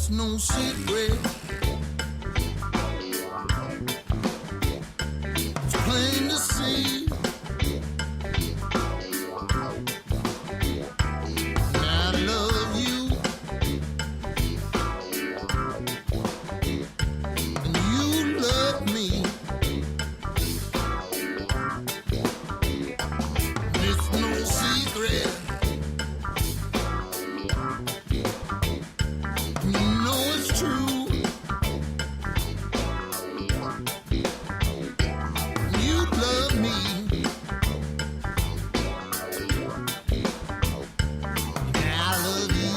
It's no secret. It's plain to see. I love you, and you love me. It's no secret. You know it's true. You love me. I love you.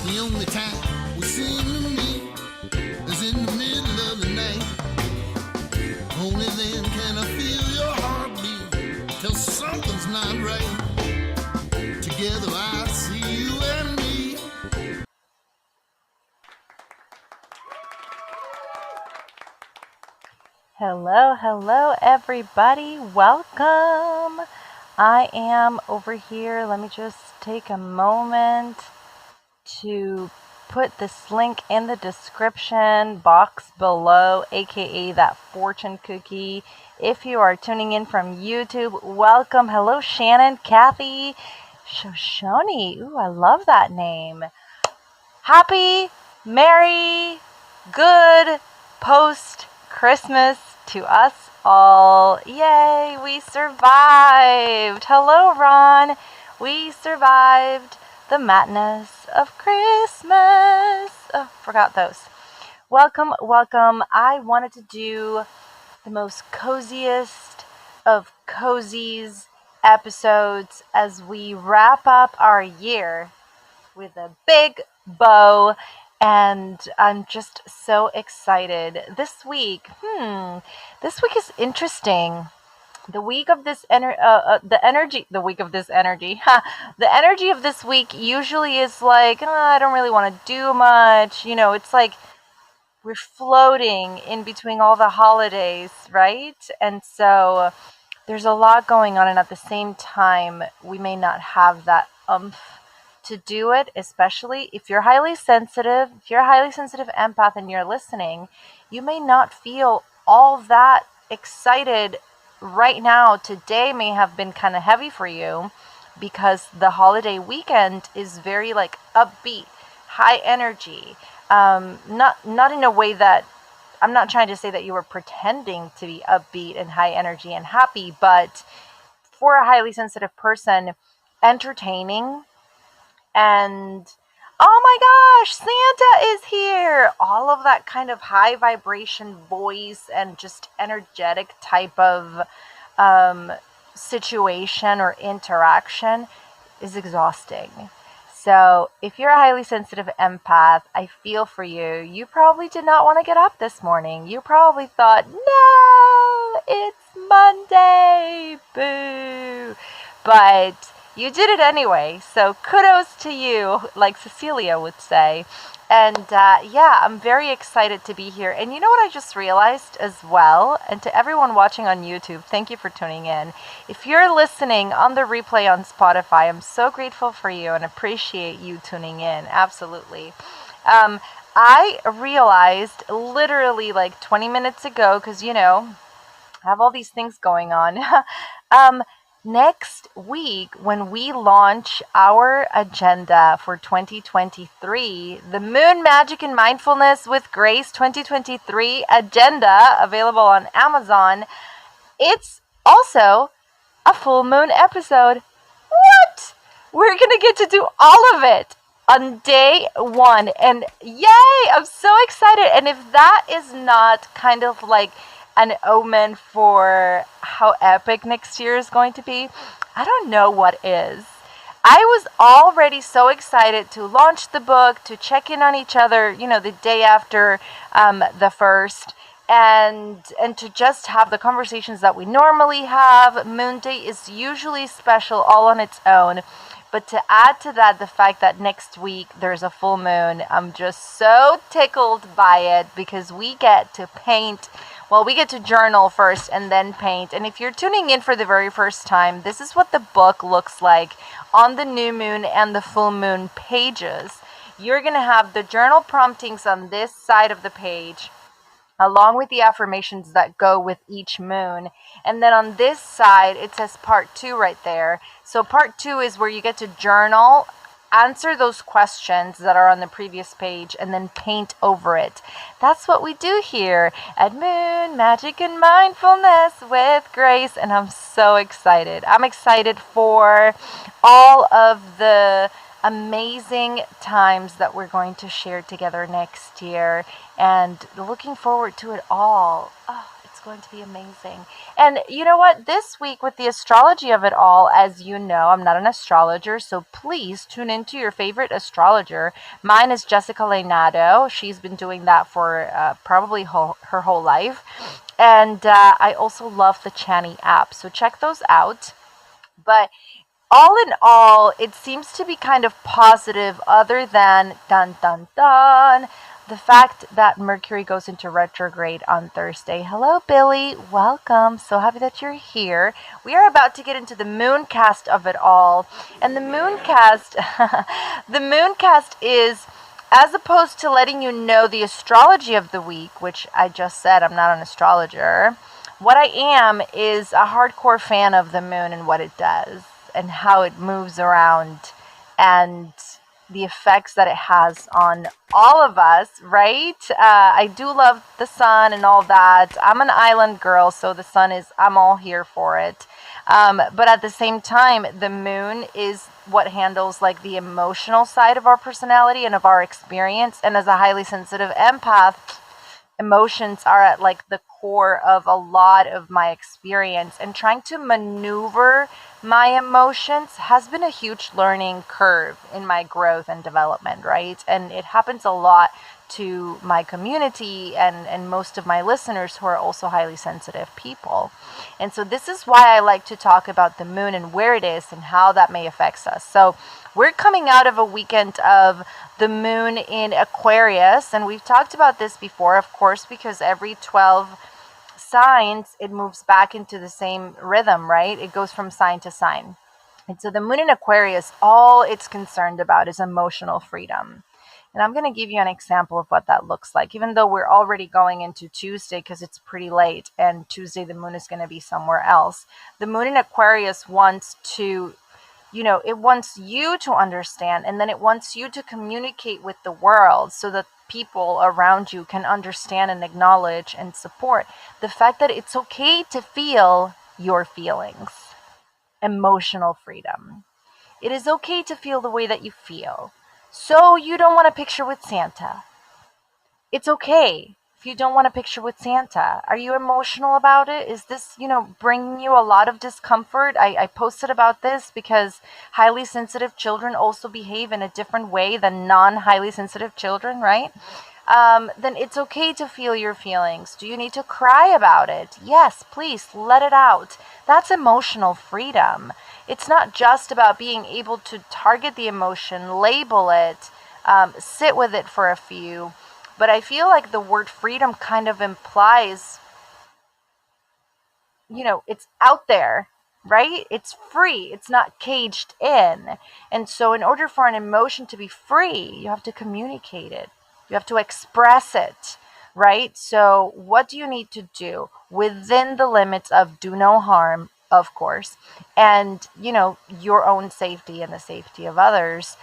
The only time we seem to meet is in the middle of the night. Only then can I feel your heartbeat. Till something's not right. Together I see you and me. Hello, everybody. Welcome. I am over here. Let me just take a moment to put this link in the description box below, aka that fortune cookie. If you are tuning in from YouTube, welcome. Hello, Shannon, Kathy, Shoshone. Ooh, I love that name. Happy, merry, good post-Christmas to us all. Yay, we survived. Hello, Ron. We survived the madness of Christmas. Oh, forgot those. Welcome. I wanted to do the most coziest of cozies episodes as we wrap up our year with a big bow, and I'm just so excited. This week is interesting. The week of this the energy of this week usually is like, I don't really want to do much. It's like we're floating in between all the holidays, right? And so there's a lot going on, and at the same time, we may not have that to do it, especially if you're a highly sensitive empath and you're listening. You may not feel all that excited right now. Today may have been kind of heavy for you because the holiday weekend is very like upbeat, high energy. Not in a way that I'm not trying to say that you were pretending to be upbeat and high energy and happy, but for a highly sensitive person, entertaining and oh my gosh, Santa is here! All of that kind of high vibration voice and just energetic type of situation or interaction is exhausting. So if you're a highly sensitive empath, I feel for you. You probably did not want to get up this morning. You probably thought, no, it's Monday, boo. But you did it anyway, so kudos to you, like Cecilia would say. And I'm very excited to be here. And you know what I just realized as well? And to everyone watching on YouTube, thank you for tuning in. If you're listening on the replay on Spotify, I'm so grateful for you and appreciate you tuning in. Absolutely. I realized literally like 20 minutes ago, because, I have all these things going on. Next week, when we launch our agenda for 2023, the Moon Magic and Mindfulness with Grace 2023 agenda, available on Amazon, it's also a full moon episode. What? We're going to get to do all of it on day one. And yay, I'm so excited. And if that is not kind of like an omen for how epic next year is going to be, I don't know what is. I was already so excited to launch the book, to check in on each other, the day after the first, and to just have the conversations that we normally have. Moon Day is usually special all on its own. But to add to that, the fact that next week there's a full moon, I'm just so tickled by it because we get to paint Well, we get to journal first and then paint. And if you're tuning in for the very first time, this is what the book looks like on the new moon and the full moon pages. You're going to have the journal promptings on this side of the page, along with the affirmations that go with each moon. And then on this side, it says part 2 right there. So part 2 is where you get to journal, answer those questions that are on the previous page, and then paint over it. That's what we do here at Moon Magic and Mindfulness with Grace, and I'm so excited. I'm excited for all of the amazing times that we're going to share together next year, and looking forward to it all. Oh, it's going to be amazing. And you know what? This week with the astrology of it all, as you know, I'm not an astrologer, so please tune into your favorite astrologer. Mine is Jessica Leonardo. She's been doing that for probably her whole life. And I also love the Chani app, so check those out. But all in all, it seems to be kind of positive, other than dun dun dun, the fact that Mercury goes into retrograde on Thursday. Hello, Billy. Welcome. So happy that you're here. We are about to get into the mooncast of it all. And the mooncast, the mooncast is, as opposed to letting you know the astrology of the week, which I just said I'm not an astrologer, what I am is a hardcore fan of the moon and what it does and how it moves around and the effects that it has on all of us, right? I do love the sun and all that. I'm an island girl, so the sun is, I'm all here for it. But at the same time, the moon is what handles like the emotional side of our personality and of our experience. And as a highly sensitive empath, emotions are at like the core of a lot of my experience, and trying to maneuver my emotions has been a huge learning curve in my growth and development, right? And it happens a lot to my community and most of my listeners who are also highly sensitive people. And so this is why I like to talk about the moon and where it is and how that may affect us. So we're coming out of a weekend of the moon in Aquarius, and we've talked about this before, of course, because every 12 signs, it moves back into the same rhythm, right? It goes from sign to sign. And so the moon in Aquarius, all it's concerned about is emotional freedom. And I'm going to give you an example of what that looks like, even though we're already going into Tuesday because it's pretty late, and Tuesday the moon is going to be somewhere else. The moon in Aquarius wants to, it wants you to understand, and then it wants you to communicate with the world so that people around you can understand and acknowledge and support the fact that it's okay to feel your feelings. Emotional freedom. It is okay to feel the way that you feel. So you don't want a picture with Santa. It's okay if you don't want a picture with Santa. Are you emotional about it? Is this, bringing you a lot of discomfort? I posted about this because highly sensitive children also behave in a different way than non-highly sensitive children, right? Then it's okay to feel your feelings. Do you need to cry about it? Yes, please, let it out. That's emotional freedom. It's not just about being able to target the emotion, label it, sit with it for a few. But I feel like the word freedom kind of implies, it's out there, right? It's free. It's not caged in. And so in order for an emotion to be free, you have to communicate it. You have to express it, right? So what do you need to do within the limits of do no harm, of course, and, your own safety and the safety of others?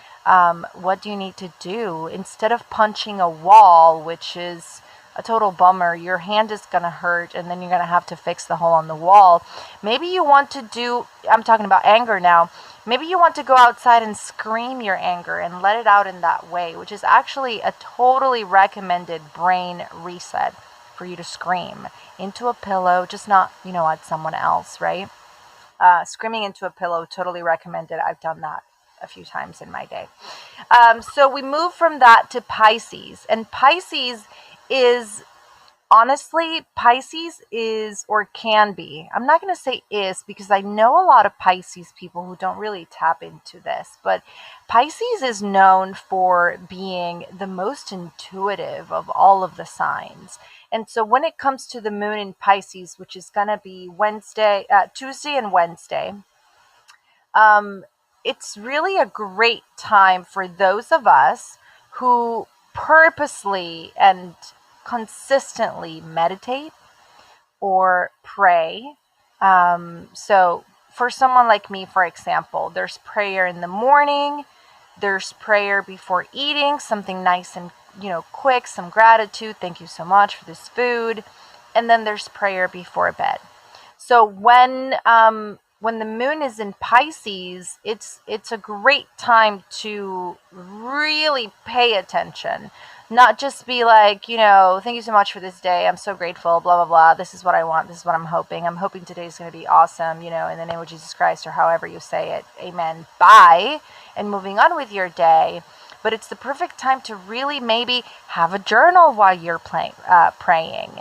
What do you need to do instead of punching a wall, which is a total bummer? Your hand is going to hurt, and then you're going to have to fix the hole on the wall. Maybe you want to do, I'm talking about anger now. Maybe you want to go outside and scream your anger and let it out in that way, which is actually a totally recommended brain reset for you to scream into a pillow, just not, at someone else, right? Screaming into a pillow, totally recommended. I've done that a few times in my day. So we move from that to Pisces, and Pisces is Honestly, Pisces is or can be, I'm not going to say is because I know a lot of Pisces people who don't really tap into this, but Pisces is known for being the most intuitive of all of the signs. And so when it comes to the moon in Pisces, which is going to be Tuesday and Wednesday, um, it's really a great time for those of us who purposely and consistently meditate or pray. So, for someone like me, for example, there's prayer in the morning, there's prayer before eating, something nice and quick, some gratitude, thank you so much for this food, and then there's prayer before bed. So when the moon is in Pisces, it's a great time to really pay attention. Not just be like, thank you so much for this day. I'm so grateful, blah, blah, blah. This is what I want. This is what I'm hoping. I'm hoping today's going to be awesome, in the name of Jesus Christ, or however you say it. Amen. Bye. And moving on with your day. But it's the perfect time to really maybe have a journal while you're praying.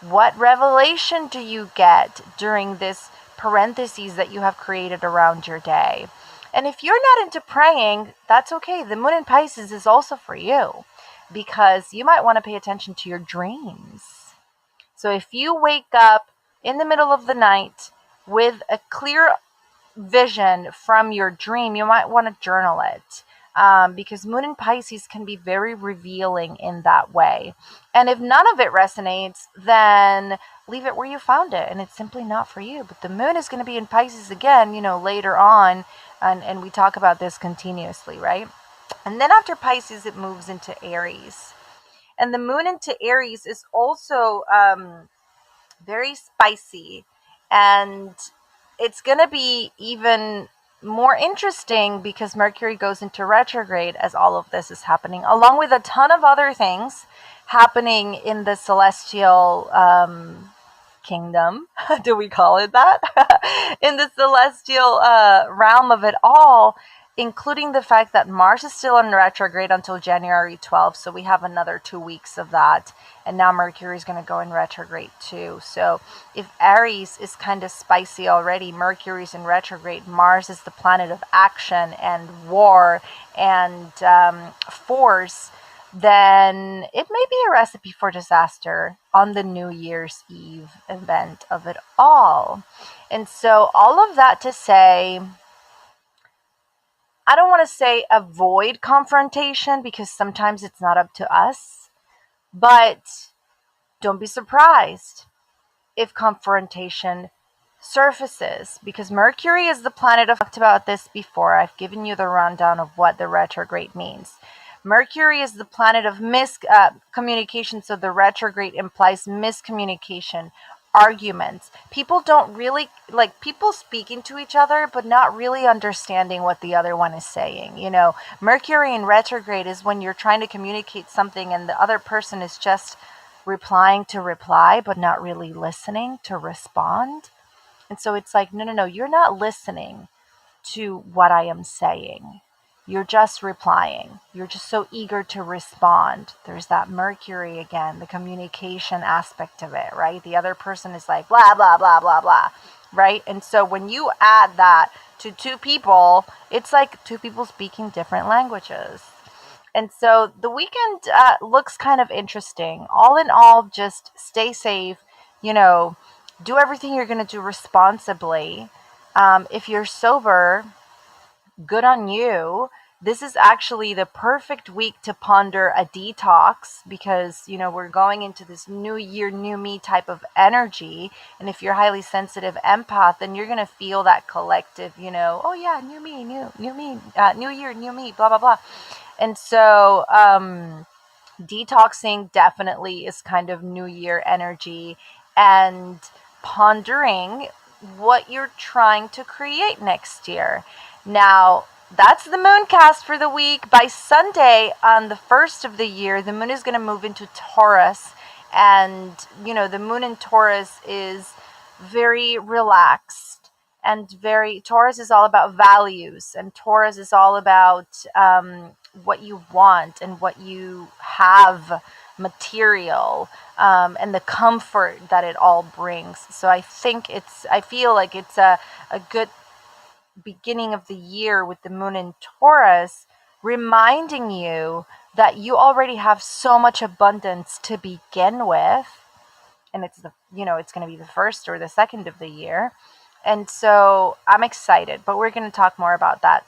What revelation do you get during this parentheses that you have created around your day? And if you're not into praying, that's okay. The moon in Pisces is also for you because you might want to pay attention to your dreams. So if you wake up in the middle of the night with a clear vision from your dream, you might want to journal it. Because moon in Pisces can be very revealing in that way. And if none of it resonates, then leave it where you found it, and it's simply not for you. But the moon is going to be in Pisces again, later on, and we talk about this continuously, right? And then after Pisces, it moves into Aries. And the moon into Aries is also very spicy, and it's going to be even more interesting because Mercury goes into retrograde as all of this is happening, along with a ton of other things happening in the celestial kingdom. Do we call it that? In the celestial realm of it all, including the fact that Mars is still in retrograde until January 12th. So we have another 2 weeks of that. And now Mercury is going to go in retrograde too. So if Aries is kind of spicy already, Mercury is in retrograde, Mars is the planet of action and war and force, then it may be a recipe for disaster on the New Year's Eve event of it all. And so all of that to say, I don't want to say avoid confrontation because sometimes it's not up to us, but don't be surprised if confrontation surfaces, because Mercury is the planet of, talked about this before. I've given you the rundown of what the retrograde means. Mercury is the planet of communication, so the retrograde implies miscommunication, arguments. People don't really like people speaking to each other, but not really understanding what the other one is saying. Mercury in retrograde is when you're trying to communicate something and the other person is just replying to reply, but not really listening to respond. And so it's like, no, you're not listening to what I am saying. You're just replying. You're just so eager to respond. There's that Mercury again, the communication aspect of it, right? The other person is like, blah, blah, blah, blah, blah, right? And so when you add that to two people, it's like two people speaking different languages. And so the weekend looks kind of interesting. All in all, just stay safe, do everything you're going to do responsibly. If you're sober, good on you. This is actually the perfect week to ponder a detox because, we're going into this new year, new me type of energy. And if you're highly sensitive empath, then you're going to feel that collective, oh yeah, new me, new me, new year, new me, blah, blah, blah. And so, detoxing definitely is kind of new year energy and pondering what you're trying to create next year. Now, that's the moon cast for the week. By Sunday, on the first of the year, the moon is going to move into Taurus. And, the moon in Taurus is very relaxed and Taurus is all about values, and Taurus is all about what you want and what you have material, and the comfort that it all brings. So I feel like it's a good beginning of the year with the moon in Taurus, reminding you that you already have so much abundance to begin with. And it's going to be the first or the second of the year. And so I'm excited, but we're going to talk more about that,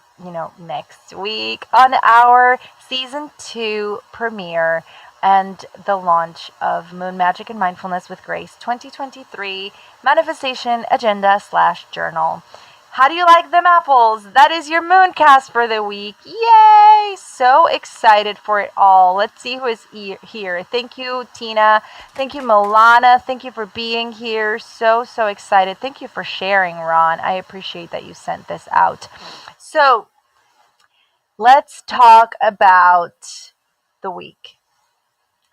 next week on our season 2 premiere and the launch of Moon Magic and Mindfulness with Grace 2023 Manifestation Agenda/Journal. How do you like them apples? That is your mooncast for the week. Yay! So excited for it all. Let's see who is here. Thank you, Tina. Thank you, Milana. Thank you for being here. So excited. Thank you for sharing, Ron. I appreciate that you sent this out. So let's talk about the week.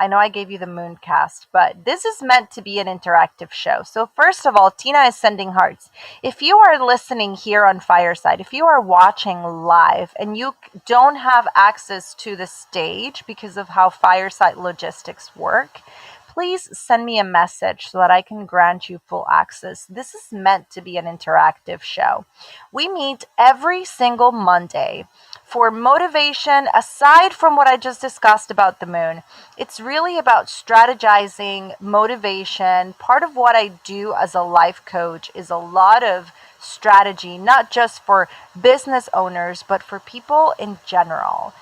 I know I gave you the mooncast, but this is meant to be an interactive show. So first of all, Tina is sending hearts. If you are listening here on Fireside, if you are watching live and you don't have access to the stage because of how Fireside logistics work, please send me a message so that I can grant you full access. This is meant to be an interactive show. We meet every single Monday for motivation. Aside from what I just discussed about the moon, it's really about strategizing, motivation. Part of what I do as a life coach is a lot of strategy, not just for business owners, but for people in general.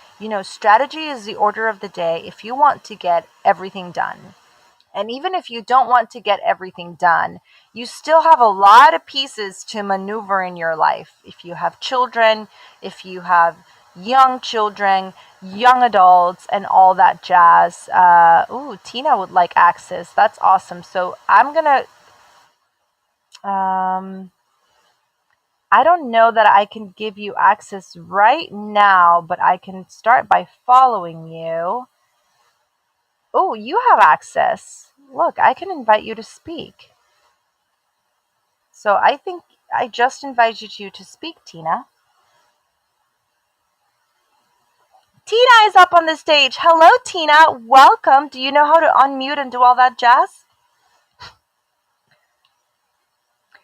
Strategy is the order of the day if you want to get everything done. And even if you don't want to get everything done, you still have a lot of pieces to maneuver in your life. If you have children, if you have young children, young adults, and all that jazz. Tina would like access. That's awesome. So I'm going to, I don't know that I can give you access right now, but I can start by following you. Oh, you have access. Look, I can invite you to speak. So I think I just invited you to speak, Tina. Tina is up on the stage. Hello, Tina. Welcome. Do you know how to unmute and do all that jazz?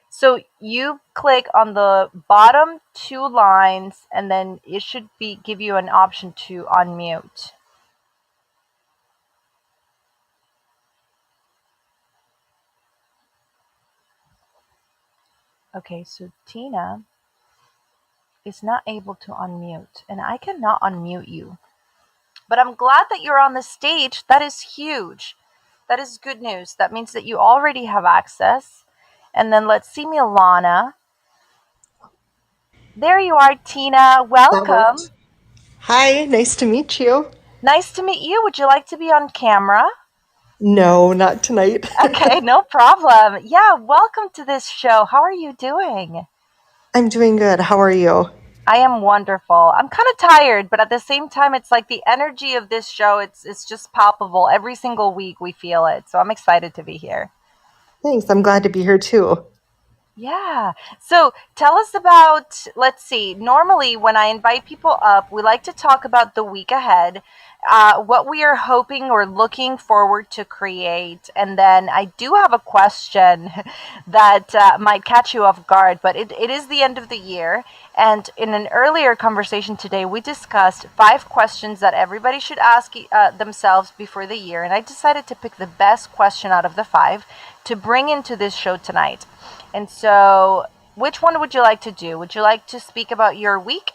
So you click on the bottom 2 lines and then it should give you an option to unmute. Okay, so Tina is not able to unmute, and I cannot unmute you. But I'm glad that you're on the stage. That is huge. That is good news. That means that you already have access. And then let's see Milana. There you are, Tina. That Welcome. worked. Hi, nice to meet you. Nice to meet you. Would you like to be on camera? No, not tonight. Okay, no problem. Yeah, welcome to this show. How are you doing? I'm doing good. How are you? I am wonderful. I'm kind of tired, but at the same time, it's like the energy of this show, it's just palpable. Every single week we feel it. So I'm excited to be here. Thanks. I'm glad to be here too. Yeah. So tell us about, let's see, normally when I invite people up, we like to talk about the week ahead, what we are hoping or looking forward to create. And then I do have a question that might catch you off guard, but it is the end of the year. And in an earlier conversation today, we discussed 5 questions that everybody should ask themselves before the year. And I decided to pick the best question out of the 5 to bring into this show tonight. And so, which one would you like to do? Would you like to speak about your week?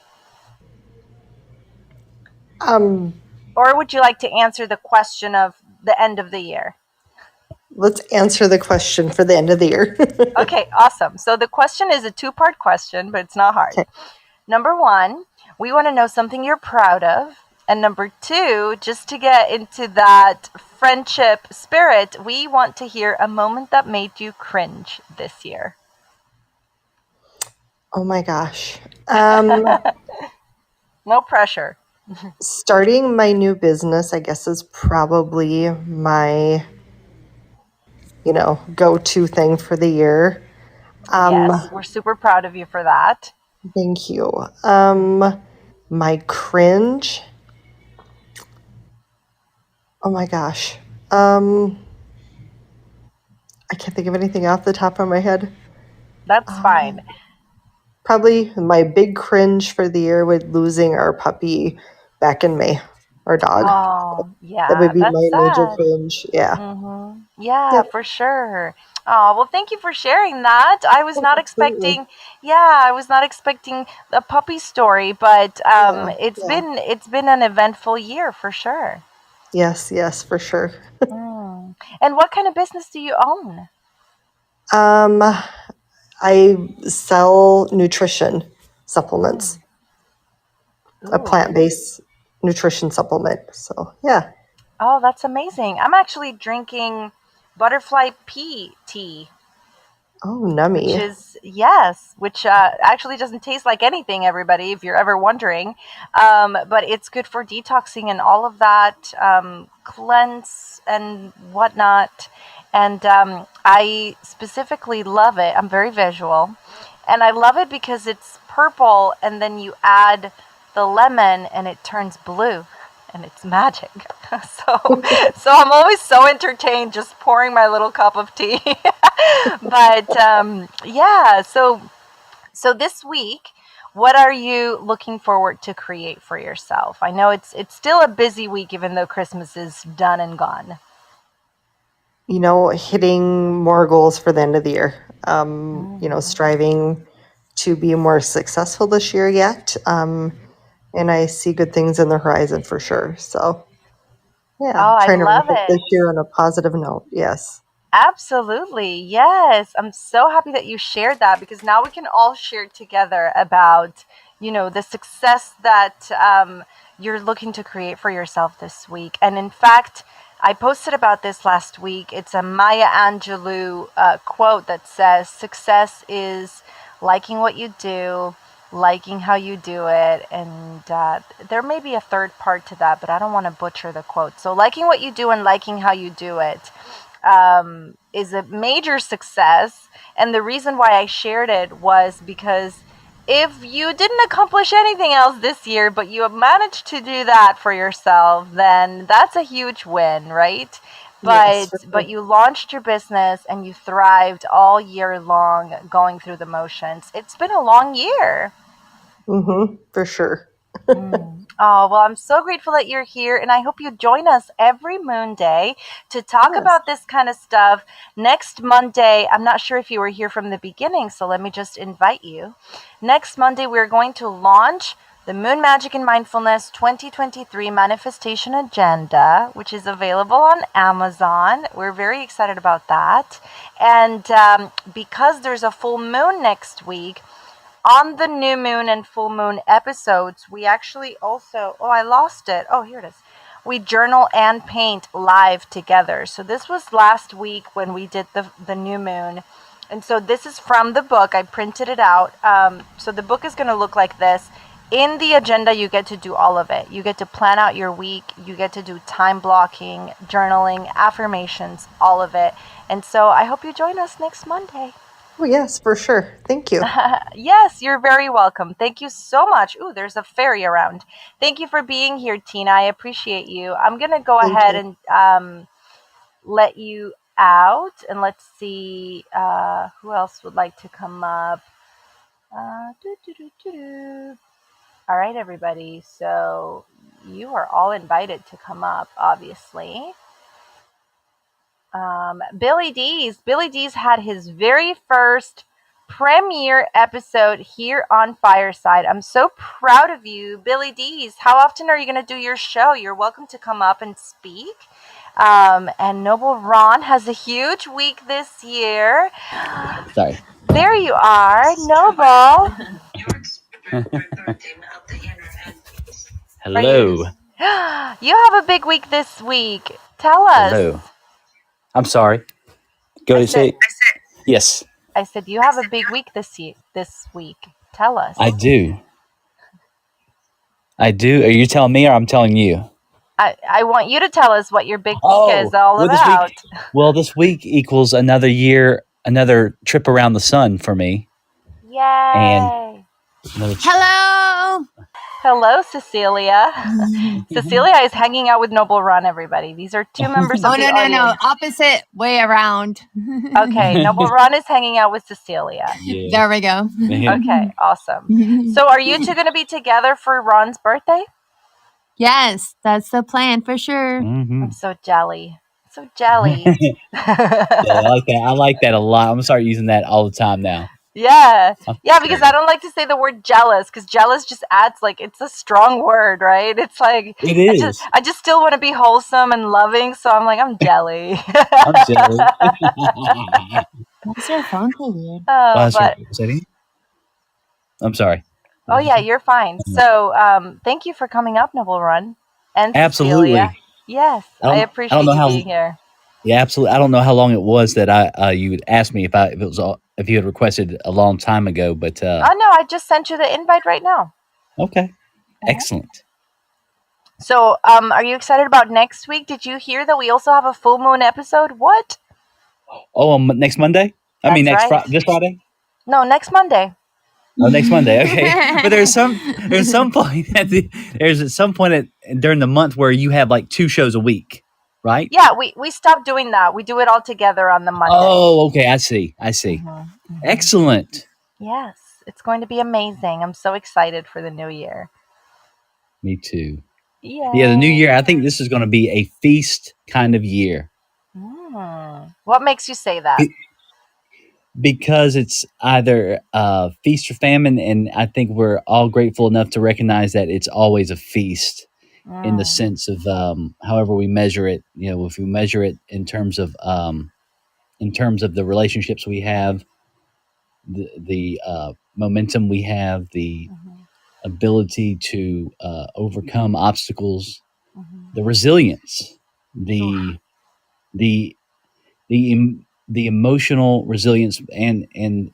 Um, Or would you like to answer the question of the end of the year? let's answer the question for the end of the year. Okay, awesome. So the question is a 2-part question, but it's not hard. Okay. Number 1, we want to know something you're proud of. And number 2, just to get into that friendship spirit, we want to hear a moment that made you cringe this year. Oh my gosh. No pressure. Starting my new business, I guess, is probably my, go-to thing for the year. Yes, we're super proud of you for that. Thank you. My cringe. Oh my gosh. Um, I can't think of anything off the top of my head. That's fine. Probably my big cringe for the year with losing our puppy back in May, our dog. Oh, That yeah, would be that's my major sad. cringe. Yeah. Yeah, Yep. for sure. Oh, well, thank you for sharing that. I was Oh, not absolutely. expecting, yeah, I was not expecting a puppy story, but Yeah. it's Yeah. been an eventful year for sure. Yes. Yes, for sure. Mm. And what kind of business do you own? Um, I sell nutrition supplements, Mm. a Ooh. plant-based nutrition supplement. So yeah. Oh, that's amazing. I'm actually drinking butterfly pea tea. Oh, Which nummy. is, yes, which actually doesn't taste like anything, everybody, if you're ever wondering. But it's good for detoxing and all of that, cleanse and whatnot. And I specifically love it. I'm very visual. And I love it because it's purple, and then you add the lemon, and it turns blue. And it's magic. So I'm always so entertained just pouring my little cup of tea. But yeah, so this week, what are you looking forward to create for yourself? I know it's still a busy week, even though Christmas is done and gone. Hitting more goals for the end of the year. Mm. Striving to be more successful this year yet. And I see good things in the horizon for sure. So, yeah, Oh, I trying to wrap love up this it. year on a positive note. Yes. Absolutely. Yes. I'm so happy that you shared that because now we can all share together about, the success that you're looking to create for yourself this week. And in fact, I posted about this last week. It's a Maya Angelou quote that says, "Success is liking what you do, liking how you do it." And there may be a third part to that, but I don't want to butcher the quote. So, liking what you do and liking how you do it is a major success. And the reason why I shared it was because if you didn't accomplish anything else this year, but you have managed to do that for yourself, then that's a huge win, right? Yes, But for but sure. you launched your business and you thrived all year long going through the motions. It's been a long year. For sure. Oh, well, I'm so grateful that you're here, and I hope you join us every Moon Day to talk Yes. about this kind of stuff. Next Monday, I'm not sure if you were here from the beginning, so let me just invite you. Next Monday, we're going to launch the Moon Magic and Mindfulness 2023 Manifestation Agenda, which is available on Amazon. We're very excited about that. And because there's a full moon next week, on the new moon and full moon episodes, we actually also, oh, I lost it. Oh, here it is. We journal and paint live together. So this was last week when we did the new moon. And so this is from the book. I printed it out. So the book is going to look like this. In the agenda, you get to do all of it. You get to plan out your week. You get to do time blocking, journaling, affirmations, all of it. And so I hope you join us next Monday. Oh, yes, for sure. Thank you. Yes, you're very welcome. Thank you so much. Ooh, there's a fairy around. Thank you for being here, Tina. I appreciate you. I'm going to go Thank ahead you. and let you out. And let's see who else would like to come up. Doo, doo, doo, doo, doo. All right, everybody. So you are all invited to come up, obviously. Billy D's had his very first premiere episode here on Fireside. I'm so proud of you, Billy D's. How often are you going to do your show? You're welcome to come up and speak. And Noble Ron has a huge week this year. Sorry. There you are, Noble. Are you? Hello. You have a big week this week. Tell us. Hello. I'm sorry. Go I to said. say yes. I said you have a big week this week. Tell us. I do. I do. Are you telling me or I'm telling you? I want you to tell us what your big week is Oh, all well about. this week equals another year, another trip around the sun for me, and Yay! another Hello. Hello, Cecilia. Cecilia is hanging out with Noble Ron, everybody. These are two members of Oh, the no, audience. opposite way around. Okay, Noble Ron is hanging out with Cecilia. Yeah. There we go. Okay, awesome. So are you two going to be together for Ron's birthday? Yes, that's the plan for sure. I'm so jelly. So jelly. Yeah, I like that a lot. I'm gonna start using that all the time now. Yeah, because I don't like to say the word jealous, because jealous just adds, like, it's a strong word, right? It's like It is. I just still want to be wholesome and loving, so I'm like, I'm jelly. I'm jelly. What's your phone so weird? Oh, but I'm sorry. oh yeah, you're fine. So thank you for coming up, Noble Run, and Absolutely. Cecilia. Yes, I appreciate you being here. Yeah, absolutely. I don't know how long it was that you would ask me if you had requested a long time ago, but Oh no, I just sent you the invite right now. okay, excellent. So are you excited about next week? Did you hear that we also have a full moon episode? What? Oh, next Monday? I mean, That's right. this Friday? No, next Monday. Oh, next Monday. Okay, but there's some point during the month where you have like 2 shows a week, right? Yeah, we stopped doing that. We do it all together on the Monday. Oh, okay. I see. Excellent. Yes, it's going to be amazing. I'm so excited for the new year. Me too. Yeah. Yeah, the new year. I think this is going to be a feast kind of year. What makes you say that? Because it's either feast or famine, and I think we're all grateful enough to recognize that it's always a feast in the sense of however we measure it. You know, if we measure it in terms of the relationships we have, the momentum we have, the ability to overcome obstacles, the resilience, the the the emotional resilience, and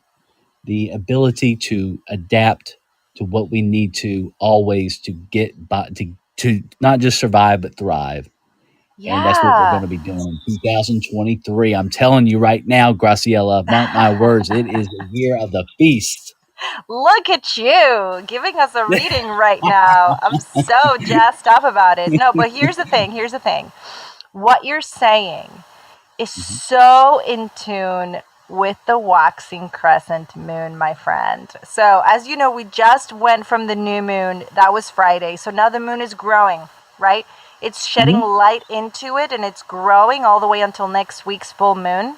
the ability to adapt to what we need to always to get by to not just survive but thrive. Yeah. And that's what we're going to be doing in 2023. I'm telling you right now, Graciela, mark my words, it is the year of the feast. Look at you giving us a reading right now. I'm so jazzed up about it. No, but here's the thing. What you're saying is so in tune with the waxing crescent moon, my friend. So as you know, we just went from the new moon. That was Friday. So now the moon is growing, right? It's shedding light into it, and it's growing all the way until next week's full moon.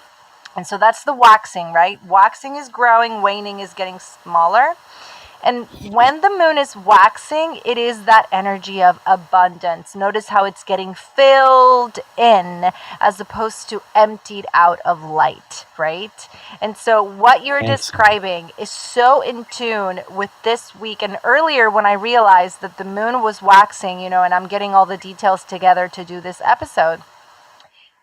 And so that's the waxing, right? Waxing is growing, waning is getting smaller. And when the moon is waxing, it is that energy of abundance. Notice how it's getting filled in as opposed to emptied out of light, right? And so what you're describing is so in tune with this week. And earlier when I realized that the moon was waxing, and I'm getting all the details together to do this episode,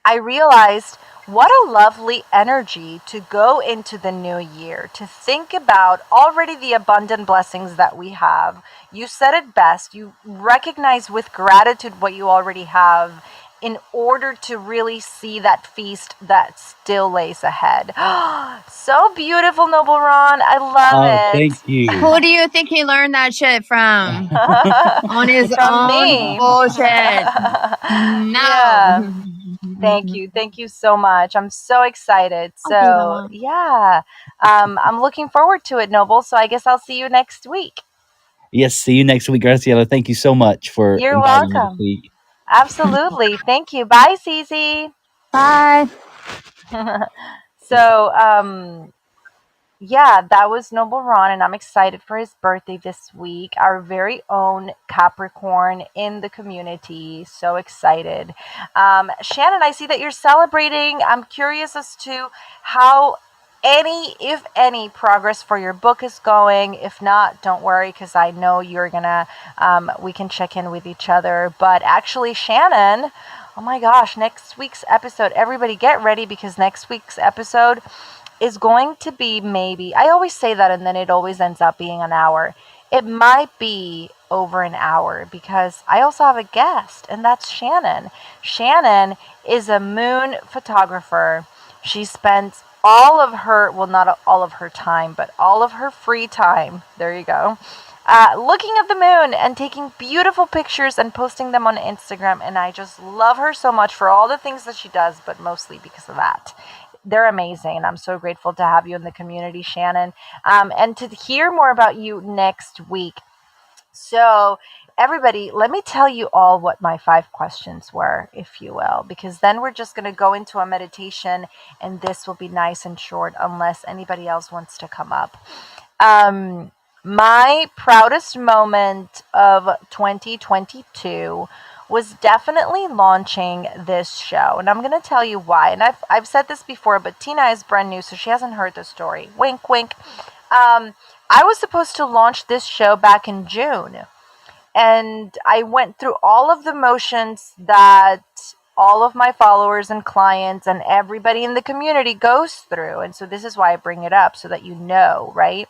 I realized what a lovely energy to go into the new year, to think about already the abundant blessings that we have. You said it best. You recognize with gratitude what you already have in order to really see that feast that still lays ahead. So beautiful, Noble Ron. I love it. Thank you. Who do you think he learned that shit from? On his From own me. bullshit. No. Yeah. Thank you so much. I'm so excited. So yeah, I'm looking forward to it, Noble. So I guess I'll see you next week. Yes, see you next week, Graciela. Thank you so much for You're inviting me welcome. to speak. Absolutely. Thank you. Bye, Cece. Bye. So yeah, that was Noble Ron, and I'm excited for his birthday this week. Our very own Capricorn in the community. So excited. Shannon, I see that you're celebrating. I'm curious as to how if any, progress for your book is going. If not, don't worry, because I know you're gonna, we can check in with each other. But actually, Shannon, oh my gosh, next week's episode, everybody get ready, because next week's episode is going to be maybe, I always say that and then it always ends up being an hour. It might be over an hour because I also have a guest, and that's Shannon. Shannon is a moon photographer. She spends all of her, well, not all of her time, but all of her free time, there you go, looking at the moon and taking beautiful pictures and posting them on Instagram. And I just love her so much for all the things that she does, but mostly because of that. They're amazing, and I'm so grateful to have you in the community, Shannon, and to hear more about you next week. So, everybody, let me tell you all what my 5 questions were, if you will, because then we're just going to go into a meditation, and this will be nice and short unless anybody else wants to come up. My proudest moment of 2022 was definitely launching this show. And I'm going to tell you why. And I've said this before, but Tina is brand new, so she hasn't heard the story. Wink, wink. I was supposed to launch this show back in June. And I went through all of the motions that all of my followers and clients and everybody in the community goes through. And so this is why I bring it up so that you know, right?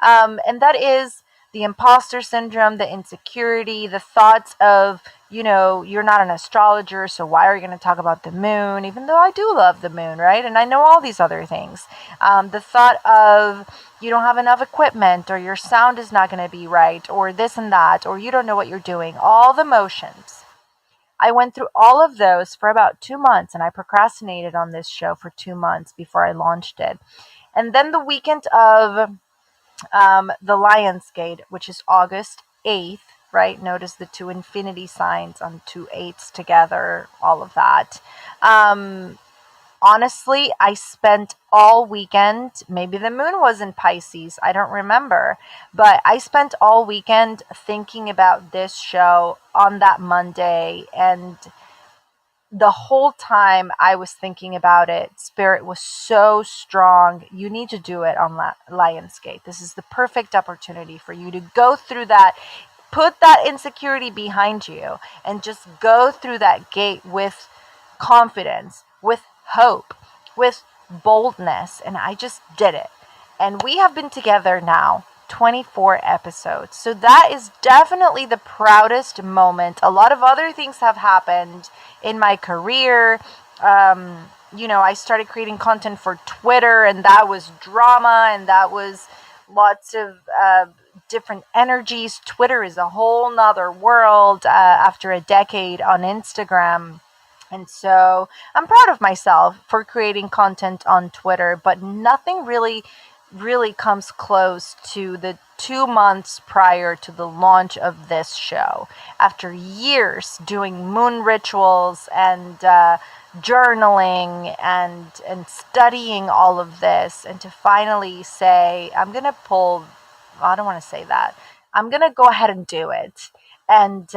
And that is the imposter syndrome, the insecurity, the thoughts of, you're not an astrologer, so why are you going to talk about the moon? Even though I do love the moon, right? And I know all these other things. The thought of you don't have enough equipment, or your sound is not going to be right, or this and that, or you don't know what you're doing. All the motions. I went through all of those for about 2 months, and I procrastinated on this show for 2 months before I launched it. And then the weekend of the Lionsgate, which is August 8th, right? Notice the 2 infinity signs on 2 8s together, all of that. Honestly, I spent all weekend, maybe the moon was in Pisces, I don't remember, but I spent all weekend thinking about this show on that Monday, and the whole time I was thinking about it, Spirit was so strong. You need to do it on Lionsgate. This is the perfect opportunity for you to go through that, put that insecurity behind you, and just go through that gate with confidence, with hope, with boldness. And I just did it. And we have been together now 24 episodes. So that is definitely the proudest moment. A lot of other things have happened in my career. I started creating content for Twitter, and that was drama, and that was lots of different energies. Twitter is a whole nother world after a decade on Instagram. And so I'm proud of myself for creating content on Twitter, but nothing really comes close to the 2 months prior to the launch of this show. After years doing moon rituals and journaling and studying all of this, and to finally say, I don't want to say that. I'm going to go ahead and do it. And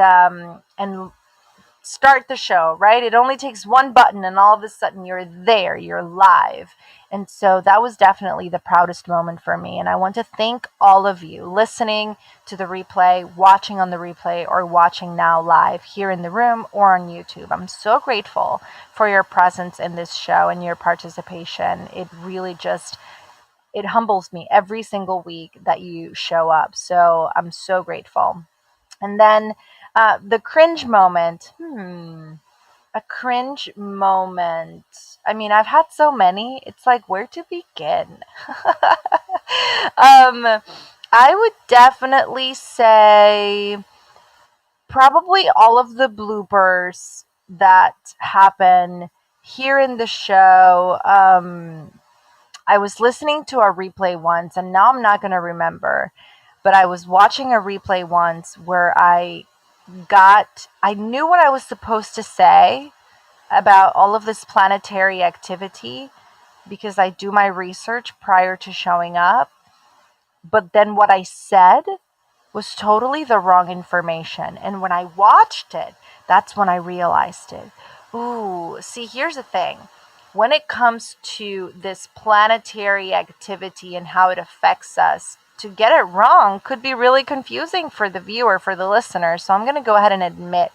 start the show, right? It only takes one button, and all of a sudden you're there, you're live. And so that was definitely the proudest moment for me. And I want to thank all of you listening to the replay, watching on the replay, or watching now live here in the room or on YouTube. I'm so grateful for your presence in this show and your participation. It really just, it humbles me every single week that you show up. So I'm so grateful. And then the cringe moment. A cringe moment. I mean, I've had so many. It's like, where to begin? I would definitely say probably all of the bloopers that happen here in the show. I was listening to a replay once, and now I'm not going to remember, but I was watching a replay once where I knew what I was supposed to say about all of this planetary activity because I do my research prior to showing up. But then what I said was totally the wrong information. And when I watched it, that's when I realized it. Ooh, see, here's the thing. When it comes to this planetary activity and how it affects us, to get it wrong could be really confusing for the viewer, for the listener. So I'm going to go ahead and admit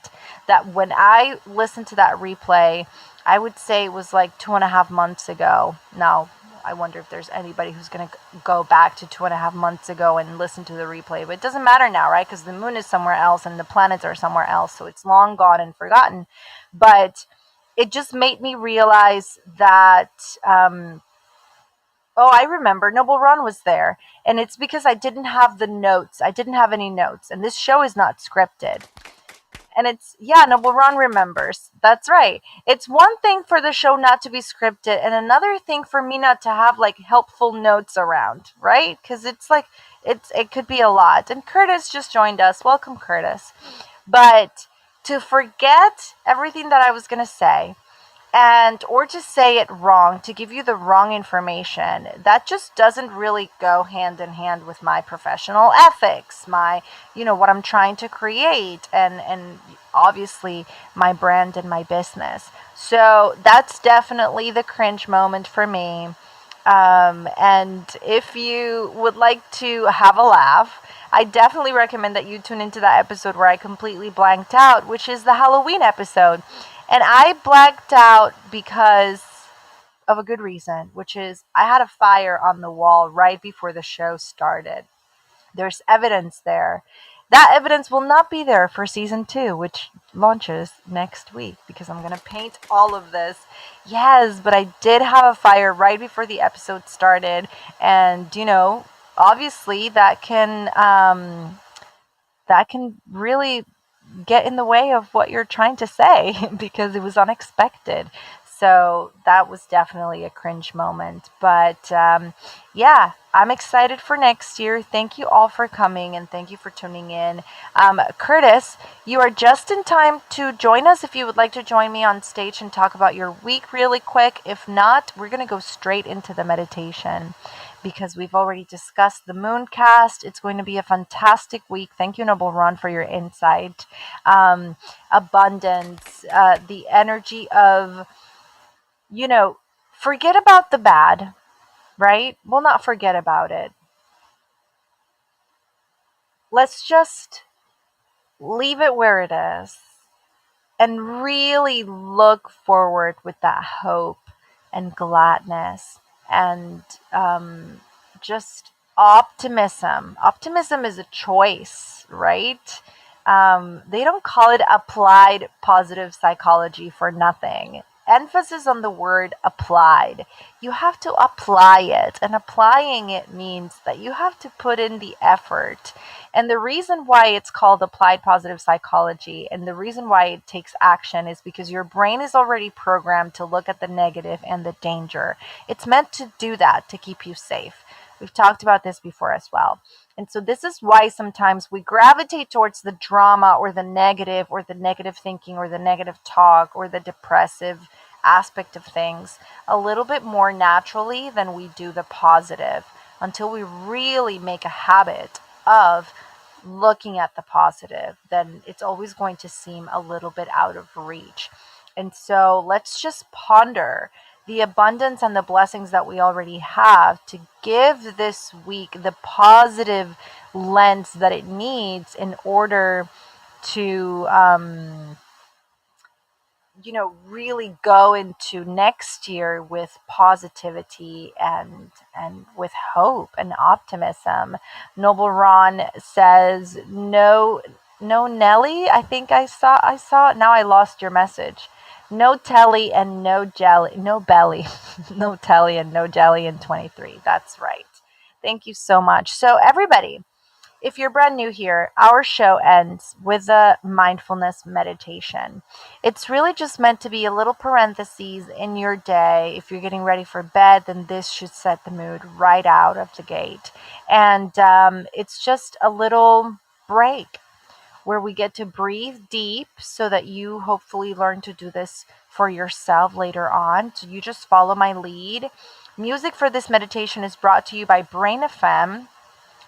that when I listened to that replay, I would say it was like 2.5 months ago. Now, I wonder if there's anybody who's going to go back to 2.5 months ago and listen to the replay. But it doesn't matter now, right? Because the moon is somewhere else and the planets are somewhere else. So it's long gone and forgotten. But it just made me realize that, Oh, I remember. Noble Ron was there. And it's because I didn't have the notes. I didn't have any notes. And this show is not scripted. And it's, yeah, Noble Ron remembers. That's right. It's one thing for the show not to be scripted, and another thing for me not to have like helpful notes around, right? Because it's like, it could be a lot. And Curtis just joined us. Welcome, Curtis. But to forget everything that I was going to say, and or to say it wrong, to give you the wrong information, that just doesn't really go hand in hand with my professional ethics, my, what I'm trying to create, and obviously my brand and my business. So that's definitely the cringe moment for me. And if you would like to have a laugh, I definitely recommend that you tune into that episode where I completely blanked out, which is the Halloween episode. And I blacked out because of a good reason, which is I had a fire on the wall right before the show started. There's evidence there. That evidence will not be there for season 2, which launches next week, because I'm going to paint all of this. Yes, but I did have a fire right before the episode started. And, obviously that can really get in the way of what you're trying to say because it was unexpected. So that was definitely a cringe moment. But yeah, I'm excited for next year. Thank you all for coming, and thank you for tuning in. Curtis, you are just in time to join us if you would like to join me on stage and talk about your week really quick. If not, we're going to go straight into the meditation, because we've already discussed the Mooncast. It's going to be a fantastic week. Thank you, Noble Ron, for your insight. Abundance, the energy of, forget about the bad, right? We'll not forget about it. Let's just leave it where it is and really look forward with that hope and gladness and just optimism. Optimism is a choice, right? They don't call it applied positive psychology for nothing. Emphasis on the word applied. You have to apply it, and applying it means that you have to put in the effort. And the reason why it's called applied positive psychology, and the reason why it takes action, is because your brain is already programmed to look at the negative and the danger. It's meant to do that to keep you safe. We've talked about this before as well. And so this is why sometimes we gravitate towards the drama or the negative thinking or the negative talk or the depressive aspect of things a little bit more naturally than we do the positive, until we really make a habit of looking at the positive. Then it's always going to seem a little bit out of reach. And so let's just ponder the abundance and the blessings that we already have to give this week the positive lens that it needs in order to really go into next year with positivity and with hope and optimism. Noble Ron says, no Nelly. I think I saw. Now I lost your message. No telly and no jelly, no belly. No telly and no jelly in 23. That's right. Thank you so much. So everybody, if you're brand new here, our show ends with a mindfulness meditation. It's really just meant to be a little parentheses in your day. If you're getting ready for bed, then this should set the mood right out of the gate. And it's just a little break where we get to breathe deep so that you hopefully learn to do this for yourself later on. So you just follow my lead. Music for this meditation is brought to you by Brain FM.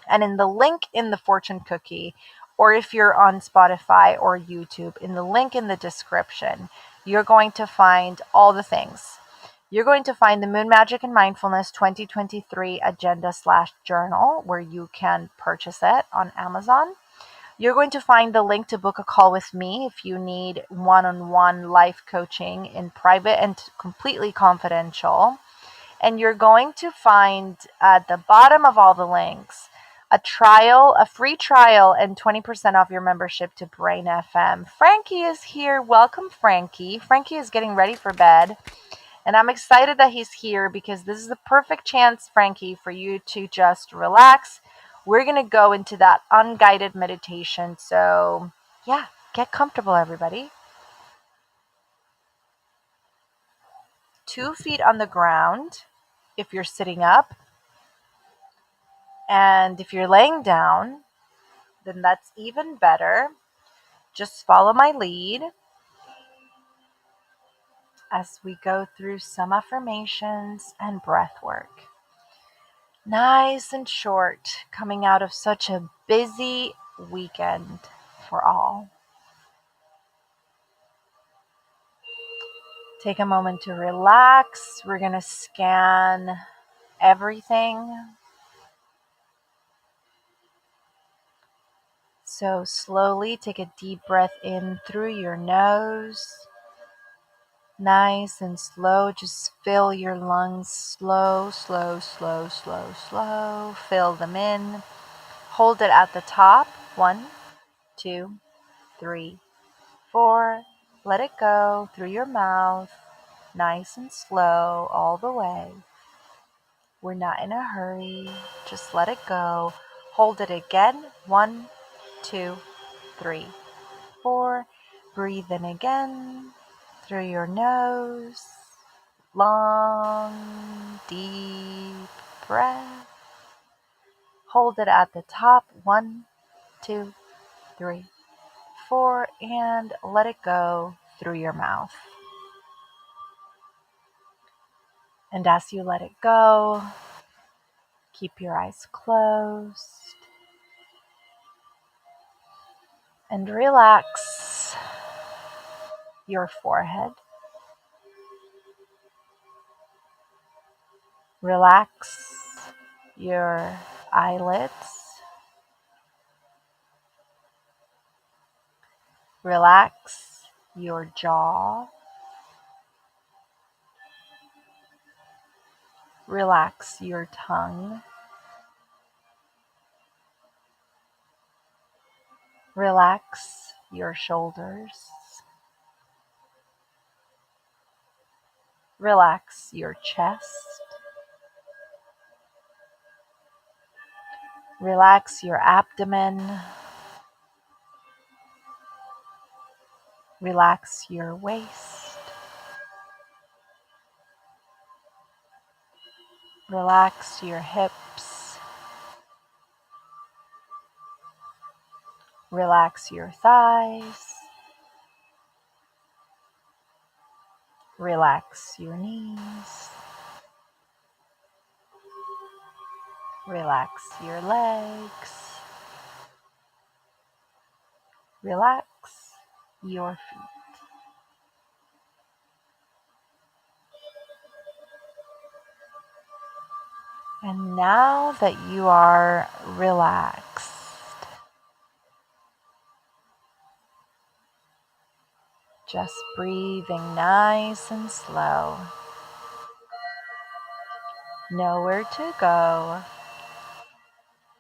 And in the link in the fortune cookie, or if you're on Spotify or YouTube, in the link in the description, you're going to find all the things. You're going to find the Moon Magic and Mindfulness 2023 agenda/journal, where you can purchase it on Amazon. You're going to find the link to book a call with me if you need one-on-one life coaching in private and completely confidential. And you're going to find at the bottom of all the links a free trial, and 20% off your membership to Brain FM. Frankie is here. Welcome, Frankie. Frankie is getting ready for bed. And I'm excited that he's here because this is the perfect chance, Frankie, for you to just relax. We're going to go into that unguided meditation. So, yeah, get comfortable, everybody. 2 feet on the ground if you're sitting up. And if you're laying down, then that's even better. Just follow my lead as we go through some affirmations and breath work. Nice and short, coming out of such a busy weekend for all. Take a moment to relax. We're going to scan everything. So slowly take a deep breath in through your nose. Nice and slow. Just fill your lungs slow, slow, slow, slow, slow. Fill them in. Hold it at the top. 1, 2, 3, 4. Let it go through your mouth. Nice and slow all the way. We're not in a hurry. Just let it go. Hold it again. 1, 2, 3, 4. Breathe in again through your nose. Long, deep breath. Hold it at the top. 1, 2, 3, 4. And let it go through your mouth. And as you let it go, keep your eyes closed and relax your forehead. Relax your eyelids. Relax your jaw. Relax your tongue. Relax your shoulders. Relax your chest. Relax your abdomen. Relax your waist. Relax your hips. Relax your thighs. Relax your knees. Relax your legs. Relax your feet. And now that you are relaxed, just breathing nice and slow. Nowhere to go,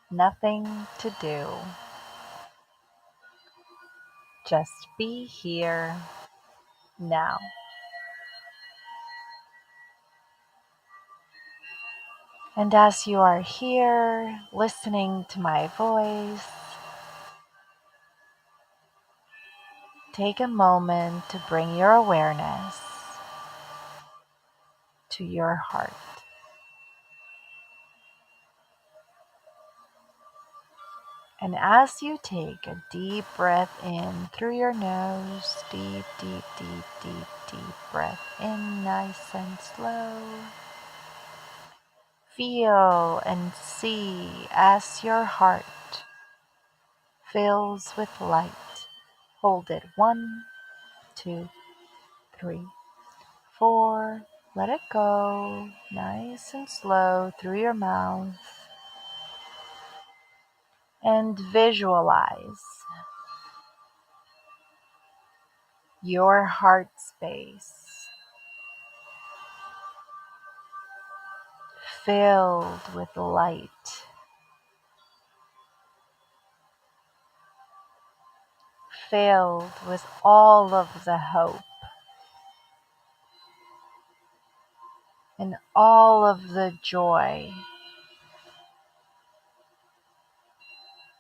nothing to do. Just be here now. And as you are here listening to my voice, take a moment to bring your awareness to your heart. And as you take a deep breath in through your nose, deep, deep, deep, deep, deep breath in, nice and slow. Feel and see as your heart fills with light. Hold it. 1, 2, 3, 4. Let it go nice and slow through your mouth. And visualize your heart space filled with light, filled with all of the hope and all of the joy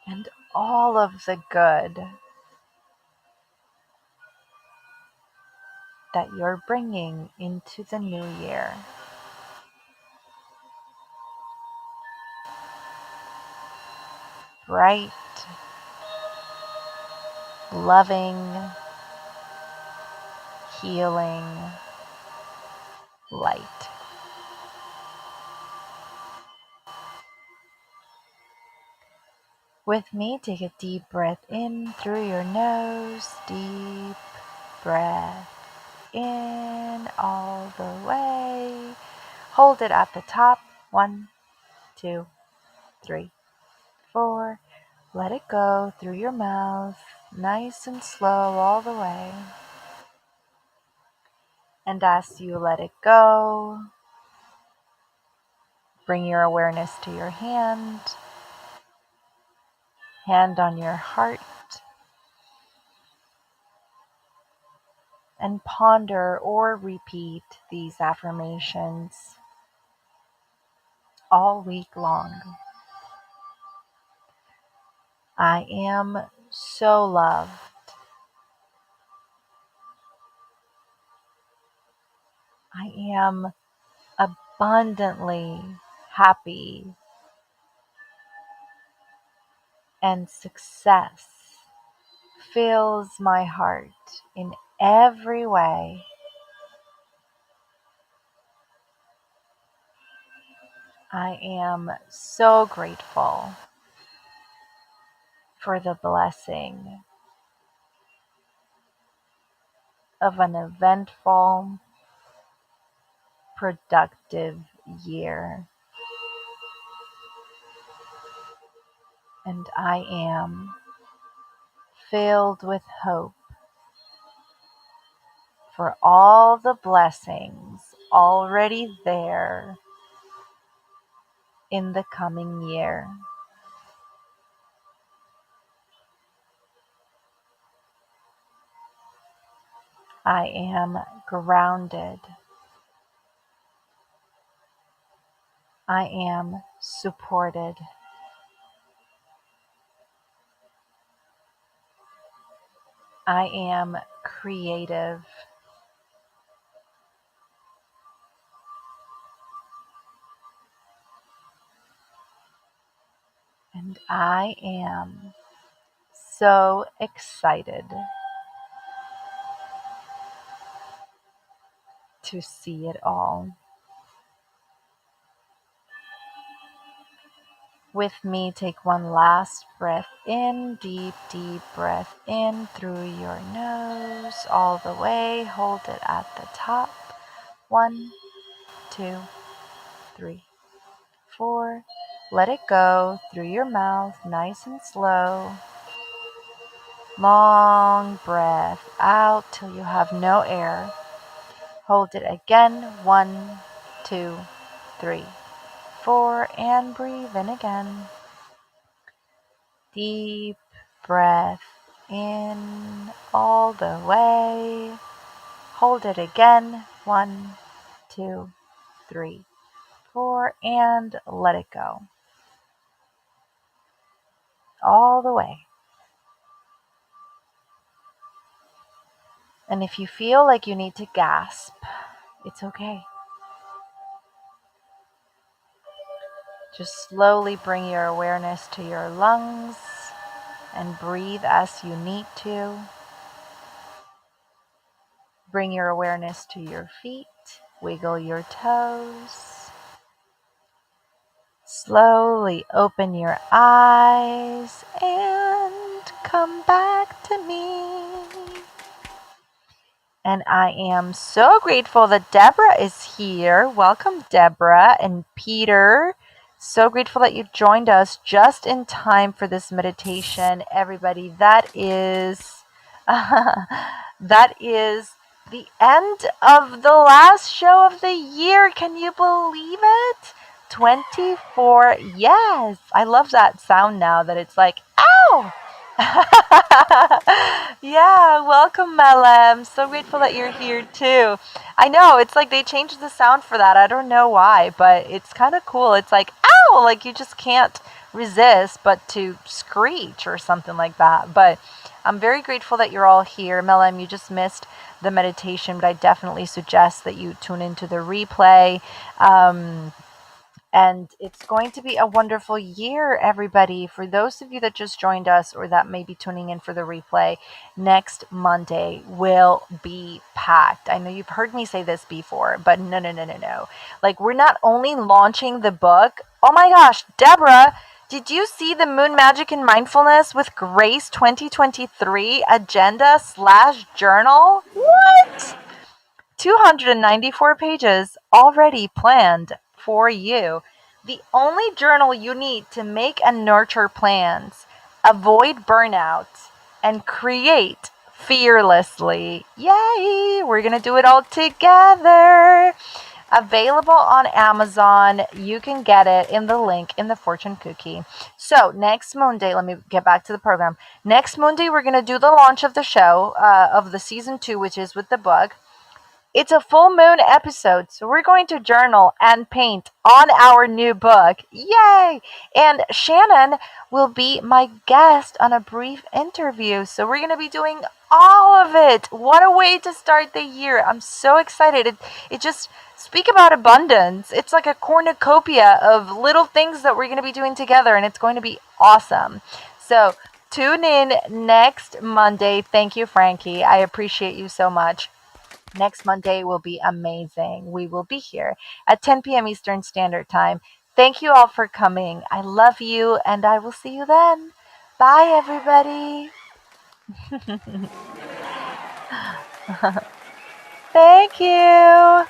and all of the good that you're bringing into the new year. Bright, loving, healing light. With me, take a deep breath in through your nose, deep breath in all the way. Hold it at the top. 1, 2, 3, 4. Let it go through your mouth, nice and slow all the way. And as you let it go, bring your awareness to your hand on your heart, and ponder or repeat these affirmations all week long. I am so loved. I am abundantly happy, and success fills my heart in every way. I am so grateful for the blessing of an eventful, productive year. And I am filled with hope for all the blessings already there in the coming year. I am grounded. I am supported. I am creative. And I am so excited to see it all. With me, take one last breath in, deep, deep breath in through your nose all the way. Hold it at the top. 1, 2, 3, 4. Let it go through your mouth, nice and slow. Long breath out till you have no air. Hold it again. 1, 2, 3, 4. And breathe in again. Deep breath in all the way. Hold it again. 1, 2, 3, 4. And let it go. All the way. And if you feel like you need to gasp, it's okay. Just slowly bring your awareness to your lungs and breathe as you need to. Bring your awareness to your feet. Wiggle your toes. Slowly open your eyes and come back to me. And I am so grateful that Deborah is here. Welcome, Deborah and Peter. So grateful that you joined us just in time for this meditation, everybody. That is the end of the last show of the year. Can you believe it? 24. Yes, I love that sound now that it's like, ow! Yeah, welcome, Melem. So grateful that you're here too. I know, it's like they changed the sound for that. I don't know why, but it's kind of cool. It's like, ow, like you just can't resist but to screech or something like that. But I'm very grateful that you're all here. Melem, you just missed the meditation, but I definitely suggest that you tune into the replay. Um, and it's going to be a wonderful year, everybody. For those of you that just joined us or that may be tuning in for the replay, next Monday will be packed. I know you've heard me say this before, but no, no, no, no, no. Like, we're not only launching the book. Oh my gosh, Deborah, did you see the Moon Magic and Mindfulness with Grace 2023 agenda/journal? What? 294 pages already planned for you. The only journal you need to make and nurture plans, avoid burnout, and create fearlessly. Yay! We're going to do it all together. Available on Amazon. You can get it in the link in the fortune cookie. So next Monday, let me get back to the program. Next Monday, we're going to do the launch of the show, of the season 2, which is with the book. It's a full moon episode, so we're going to journal and paint on our new book. Yay! And Shannon will be my guest on a brief interview. So we're going to be doing all of it. What a way to start the year. I'm so excited. It just speak about abundance. It's like a cornucopia of little things that we're going to be doing together, and it's going to be awesome. So tune in next Monday. Thank you, Frankie. I appreciate you so much. Next Monday will be amazing. We will be here at 10 p.m. Eastern Standard Time. Thank you all for coming. I love you, and I will see you then. Bye, everybody. Thank you.